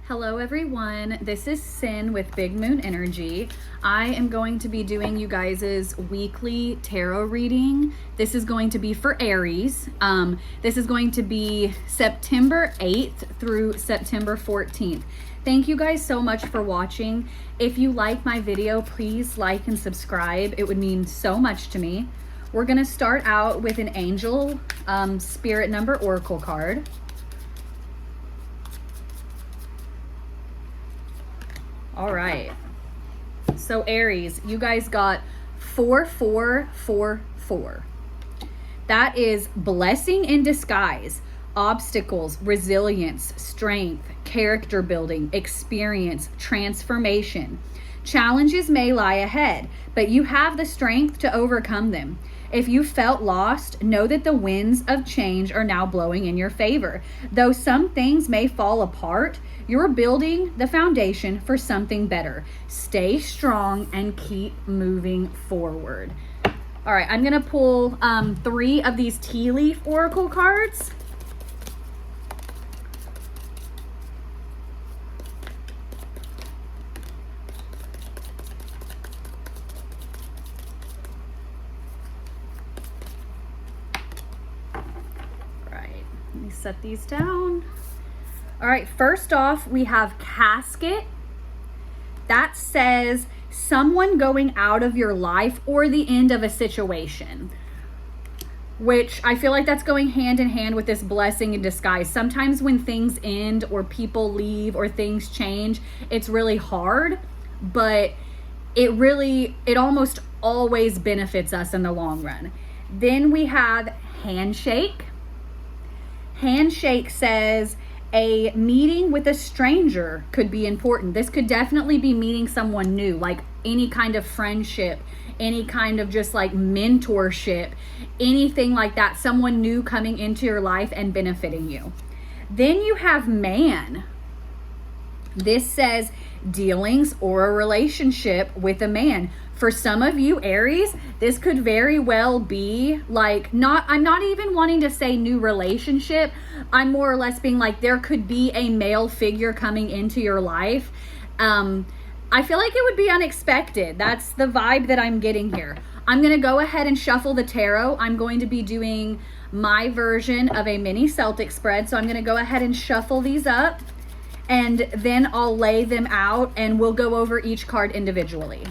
Hello everyone, this is Sin with Big Moon Energy. I am going to be doing you guys' weekly tarot reading. This is going to be for Aries. This is going to be September 8th through September 14th. Thank you guys so much for watching. If you like my video, please like and subscribe. It would mean so much to me. We're gonna start out with an angel spirit number oracle card. All right, so Aries, you guys got 4444. That is blessing in disguise, obstacles, resilience, strength, character building, experience, transformation. Challenges may lie ahead, but you have the strength to overcome them. If you felt lost, know that the winds of change are now blowing in your favor. Though some things may fall apart, you're building the foundation for something better. Stay strong and keep moving forward. All right, I'm gonna pull 3 of these tea leaf oracle cards. Let me set these down. All right, first off, we have casket. That says someone going out of your life or the end of a situation, which I feel like that's going hand in hand with this blessing in disguise. Sometimes when things end or people leave or things change, it's really hard, but it almost always benefits us in the long run. Then we have handshake. Handshake says a meeting with a stranger could be important. This could definitely be meeting someone new, like any kind of friendship, any kind of just like mentorship, anything like that, someone new coming into your life and benefiting you. Then you have man. This says dealings or a relationship with a man. For some of you Aries, this could very well be like I'm not even wanting to say new relationship. I'm more or less being like there could be a male figure coming into your life. I feel like it would be unexpected. That's the vibe that I'm getting here. I'm going to go ahead and shuffle the tarot. I'm going to be doing my version of a mini Celtic spread. So I'm going to go ahead and shuffle these up and then I'll lay them out and we'll go over each card individually.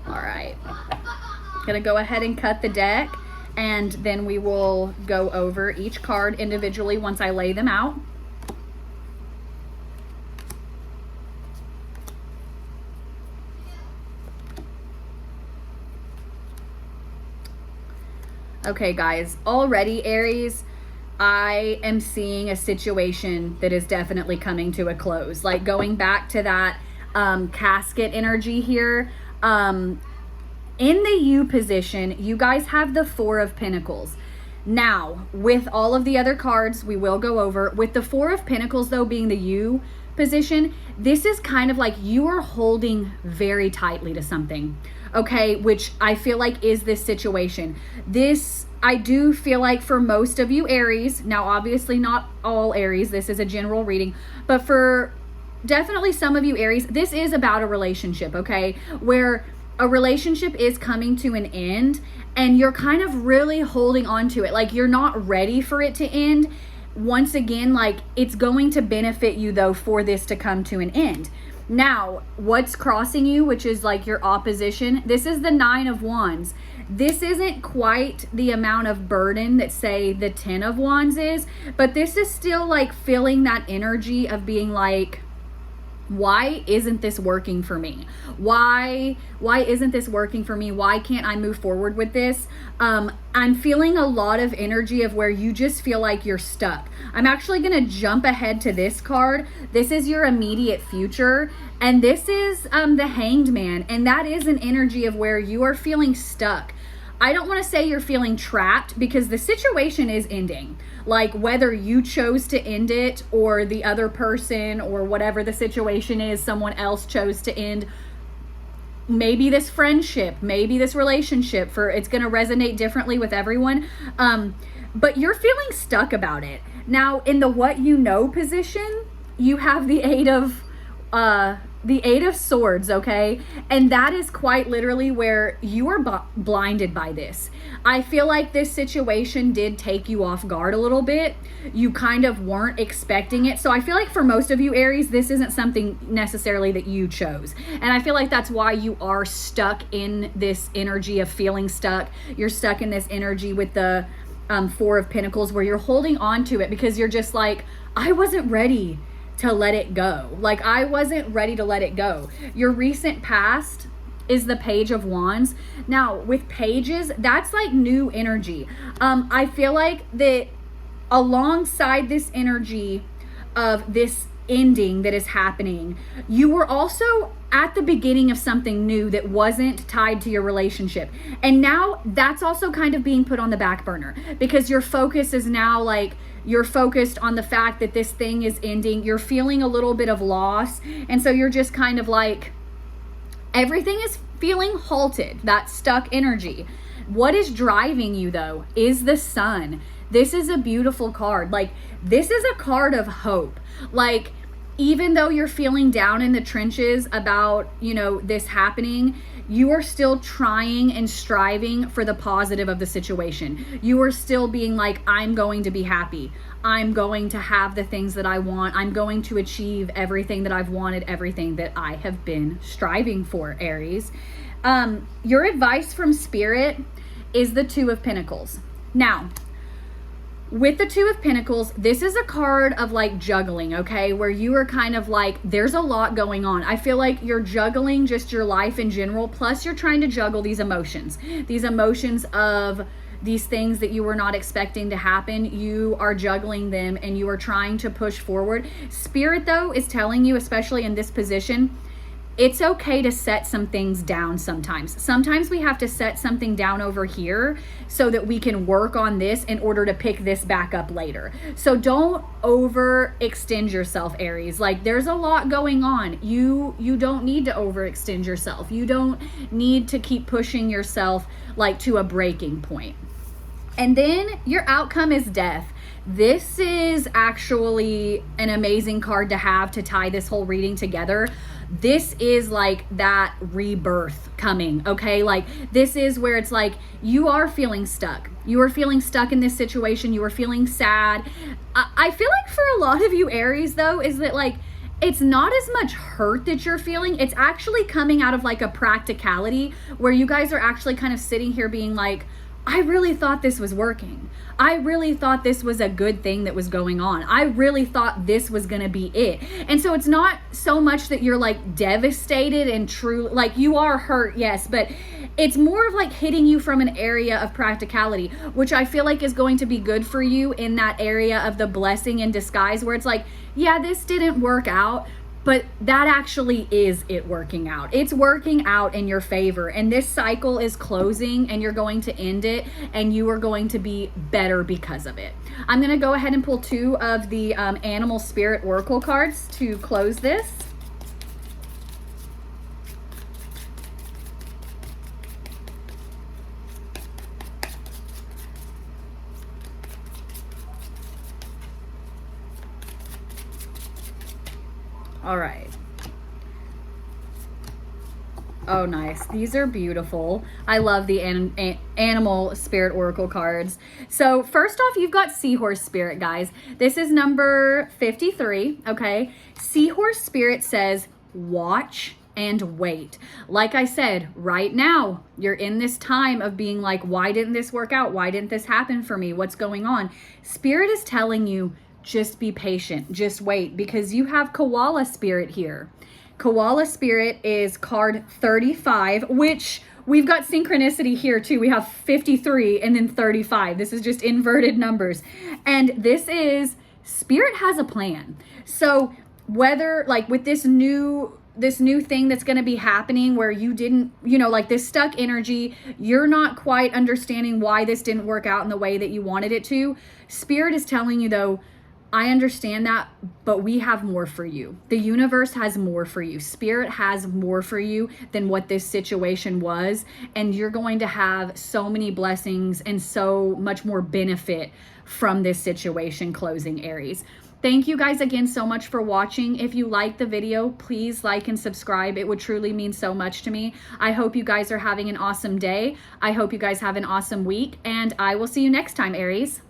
All right, gonna go ahead and cut the deck and then we will go over each card individually once I lay them out. Okay guys, already Aries, I am seeing a situation that is definitely coming to a close. Like going back to that casket energy here. In the U position, you guys have the 4 of Pentacles. Now, with all of the other cards, we will go over. With the 4 of Pentacles, though, being the U position, this is kind of like you are holding very tightly to something, okay? Which I feel like is this situation. This, I do feel like for most of you Aries, now obviously not all Aries, this is a general reading, but for definitely some of you Aries, this is about a relationship, okay? Where a relationship is coming to an end and you're kind of really holding on to it. Like you're not ready for it to end. Once again, like it's going to benefit you though for this to come to an end. Now, what's crossing you, which is like your opposition, this is the 9 of Wands. This isn't quite the amount of burden that say the 10 of Wands is, but this is still like feeling that energy of being like, why isn't this working for me? Why isn't this working for me? Why can't I move forward with this? I'm feeling a lot of energy of where you just feel like you're stuck. I'm actually going to jump ahead to this card. This is your immediate future. And this is the Hanged Man. And that is an energy of where you are feeling stuck. I don't want to say you're feeling trapped, because the situation is ending. Like, whether you chose to end it or the other person or whatever the situation is, someone else chose to end maybe this friendship, maybe this relationship, for it's going to resonate differently with everyone. But you're feeling stuck about it. Now, in the what you know position, you have the Eight of Swords, okay? And that is quite literally where you are blinded by this. I feel like this situation did take you off guard a little bit. You kind of weren't expecting it. So I feel like for most of you, Aries, this isn't something necessarily that you chose. And I feel like that's why you are stuck in this energy of feeling stuck. You're stuck in this energy with the Four of Pentacles, where you're holding on to it because you're just like, I wasn't ready to let it go. Like, I wasn't ready to let it go. Your recent past is the Page of Wands. Now, with pages, that's like new energy. I feel like that alongside this energy of this ending that is happening, you were also at the beginning of something new that wasn't tied to your relationship. And now that's also kind of being put on the back burner, because your focus is now like, you're focused on the fact that this thing is ending. You're feeling a little bit of loss. And so you're just kind of like, everything is feeling halted, that stuck energy. What is driving you though is the Sun. This is a beautiful card. Like, this is a card of hope. Like, even though you're feeling down in the trenches about, you know, this happening, you are still trying and striving for the positive of the situation. You are still being like, I'm going to be happy. I'm going to have the things that I want. I'm going to achieve everything that I've wanted, everything that I have been striving for, Aries. Your advice from Spirit is the Two of Pentacles. Now, with the Two of Pentacles, this is a card of like juggling, okay? Where you are kind of like, there's a lot going on. I feel like you're juggling just your life in general, plus you're trying to juggle these emotions of these things that you were not expecting to happen. You are juggling them and you are trying to push forward. Spirit, though, is telling you, especially in this position, it's okay to set some things down sometimes. Sometimes we have to set something down over here so that we can work on this in order to pick this back up later. So don't overextend yourself, Aries. Like, there's a lot going on. You don't need to overextend yourself. You don't need to keep pushing yourself like to a breaking point. And then your outcome is Death. This is actually an amazing card to have to tie this whole reading together. This is like that rebirth coming, okay? Like, this is where it's like, you are feeling stuck. You are feeling stuck in this situation. You are feeling sad. I feel like for a lot of you Aries, though, is that like, it's not as much hurt that you're feeling. It's actually coming out of like a practicality where you guys are actually kind of sitting here being like, I really thought this was working. I really thought this was a good thing that was going on. I really thought this was going to be it. And so it's not so much that you're like devastated and true, like you are hurt, yes, but it's more of like hitting you from an area of practicality, which I feel like is going to be good for you in that area of the blessing in disguise, where it's like, yeah, this didn't work out, but that actually is it working out. It's working out in your favor. And this cycle is closing and you're going to end it and you are going to be better because of it. I'm going to go ahead and pull two of the Animal Spirit Oracle cards to close this. All right. Oh, nice. These are beautiful. I love the Animal Spirit Oracle cards. So first off, you've got Seahorse Spirit, guys. This is number 53, okay? Seahorse Spirit says, watch and wait. Like I said, right now, you're in this time of being like, why didn't this work out? Why didn't this happen for me? What's going on? Spirit is telling you, just be patient, just wait, because you have Koala Spirit here. Koala Spirit is card 35, which we've got synchronicity here too. We have 53 and then 35. This is just inverted numbers. And this is, Spirit has a plan. So whether like with this new this new thing that's going to be happening where you didn't, you know, like this stuck energy, you're not quite understanding why this didn't work out in the way that you wanted it to. Spirit is telling you though, I understand that, but we have more for you. The universe has more for you. Spirit has more for you than what this situation was. And you're going to have so many blessings and so much more benefit from this situation closing, Aries. Thank you guys again so much for watching. If you liked the video, please like and subscribe. It would truly mean so much to me. I hope you guys are having an awesome day. I hope you guys have an awesome week, and I will see you next time, Aries.